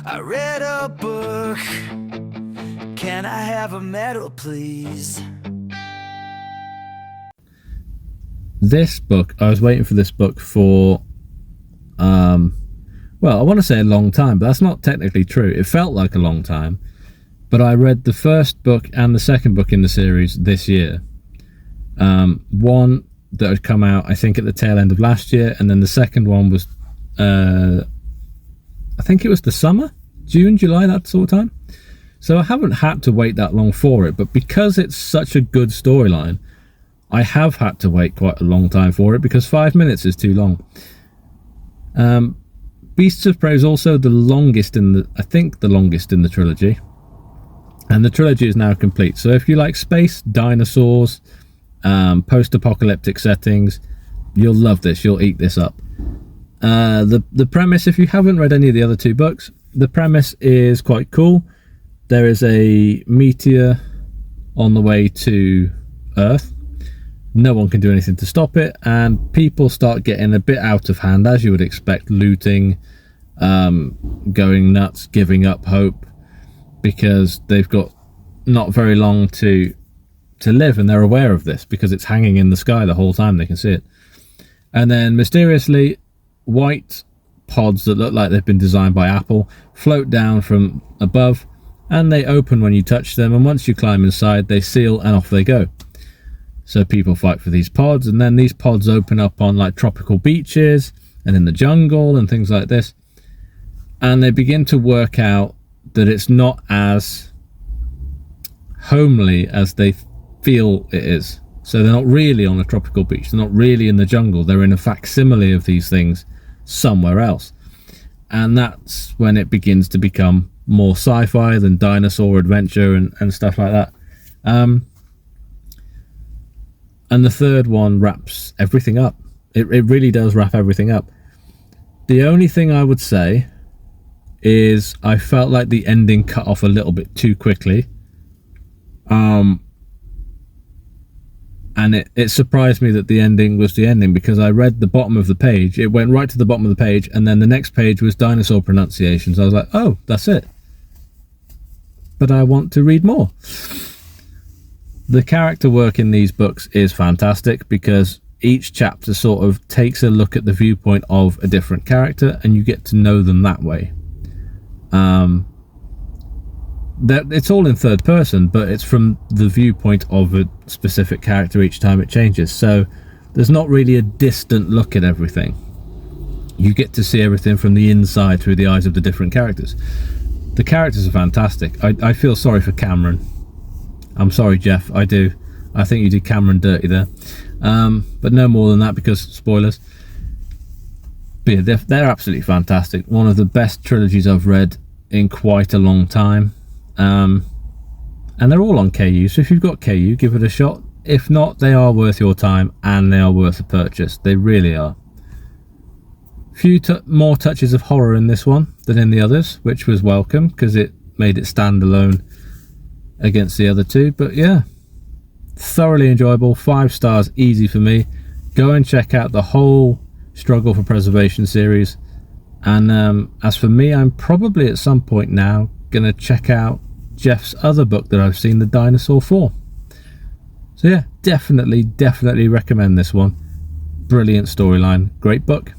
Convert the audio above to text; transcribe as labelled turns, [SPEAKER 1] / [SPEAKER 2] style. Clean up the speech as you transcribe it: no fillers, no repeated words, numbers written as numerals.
[SPEAKER 1] I read a book. Can I have a medal, please?
[SPEAKER 2] This book, I was waiting for this book for, well, I want to say a long time, but that's not technically true. It felt like a long time, but I read the first book and the second book in the series this year. One that had come out, I think, at the tail end of last year, and then the second one was, I think it was the summer, June, July, that sort of time. So I haven't had to wait that long for it, but because it's such a good storyline, I have had to wait quite a long time for it, because 5 minutes is too long. Beasts of Prey is also the longest in the, I think the longest in the trilogy, and the trilogy is now complete. So if you like space, dinosaurs, post-apocalyptic settings, you'll love this. You'll eat this up. The premise, if you haven't read any of the other two books, the premise is quite cool. There is a meteor on the way to Earth. No one can do anything to stop it, and people start getting a bit out of hand, as you would expect, looting, going nuts, giving up hope, because they've got not very long to live, and they're aware of this because it's hanging in the sky the whole time. They can see it. And then mysteriously, white pods that look like they've been designed by Apple float down from above, and they open when you touch them, and once you climb inside, they seal and off they go. So people fight for these pods, and then these pods open up on like tropical beaches and in the jungle and things like this, and they begin to work out that it's not as homely as they feel it is. So they're not really on a tropical beach, they're not really in the jungle, they're in a facsimile of these things somewhere else. And that's when it begins to become more sci-fi than dinosaur adventure and stuff like that. And the third one wraps everything up. It really does wrap everything up. The only thing I would say is I felt like the ending cut off a little bit too quickly. And it surprised me that the ending was the ending, because I read the bottom of the page. It went right to the bottom of the page, and then the next page was dinosaur pronunciations. I was like, oh, that's it. But I want to read more. The character work in these books is fantastic, because each chapter sort of takes a look at the viewpoint of a different character, and you get to know them that way. It's all in third person, but it's from the viewpoint of a specific character each time it changes. So there's not really a distant look at everything. You get to see everything from the inside through the eyes of the different characters. The characters are fantastic. I feel sorry for Cameron. I'm sorry, Geoff, I do. I think you did Cameron dirty there. But no more than that, because spoilers. But yeah, they're absolutely fantastic. One of the best trilogies I've read in quite a long time. And they're all on KU, so if you've got KU, give it a shot. If not, they are worth your time, and they are worth a purchase. They really are. Few more touches of horror in this one than in the others, which was welcome, because it made it stand alone against the other two. But yeah, thoroughly enjoyable. 5 stars easy for me. Go and check out the whole Struggle for Preservation series. And as for me, I'm probably at some point now going to check out Geoff's other book that I've seen, The Dinosaur 4. So yeah, definitely recommend this one. Brilliant storyline, great book.